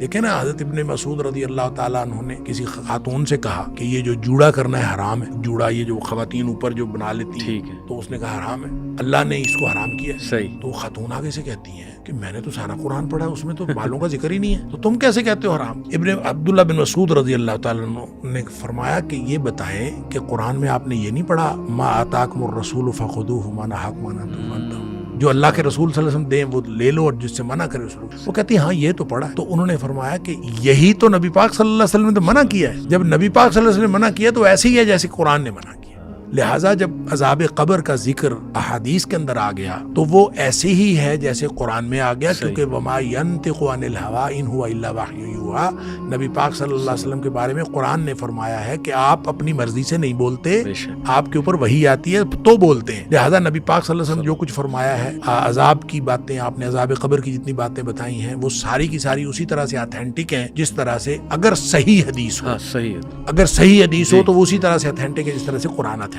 دیکھیں نا حضرت ابن مسعود رضی اللہ تعالیٰ عنہ نے کسی خاتون سے کہا کہ یہ جو جوڑا کرنا ہے حرام ہے، جوڑا یہ جو خواتین اوپر جو بنا لیتی ہیں، تو اس نے کہا حرام ہے، اللہ نے اس کو حرام کیا ہے۔ تو خاتون آگے سے کہتی ہیں کہ میں نے تو سارا قرآن پڑھا، اس میں تو بالوں کا ذکر ہی نہیں ہے، تو تم کیسے کہتے ہو حرام؟ عبداللہ بن مسعود رضی اللہ تعالیٰ عنہ نے فرمایا کہ یہ بتائیں کہ قرآن میں آپ نے یہ نہیں پڑھا ما آتاکم الرسول فخذوہ وما نہاکم عنہ فانتہوا، جو اللہ کے رسول صلی اللہ علیہ وسلم دیں وہ لے لو اور جس سے منع کرے اس کو۔ وہ کہتی ہیں ہاں یہ تو پڑھا۔ تو انہوں نے فرمایا کہ یہی تو نبی پاک صلی اللہ علیہ وسلم نے تو منع کیا ہے، جب نبی پاک صلی اللہ علیہ وسلم نے منع کیا تو ایسے ہی ہے جیسے قرآن نے منع کیا۔ لہٰذا جب عذاب قبر کا ذکر احادیث کے اندر آ گیا تو وہ ایسے ہی ہے جیسے قرآن میں آ گیا، کیونکہ وما ینطق عن الہوی ان ہوا الا وحی یوحی، نبی پاک صلی اللہ علیہ وسلم کے بارے میں قرآن نے فرمایا ہے کہ آپ اپنی مرضی سے نہیں بولتے، آپ کے اوپر وحی آتی ہے تو بولتے ہیں۔ لہٰذا نبی پاک صلی اللہ علیہ وسلم جو کچھ فرمایا ہے، عذاب کی باتیں آپ نے عذاب قبر کی جتنی باتیں بتائی ہیں وہ ساری کی ساری اسی طرح سے اتھینٹک ہیں جس طرح سے اگر صحیح حدیث ہو، اگر صحیح حدیث ہو تو وہ اسی طرح سے اتھینٹک ہے جس طرح سے قرآن اتھینٹک ہے۔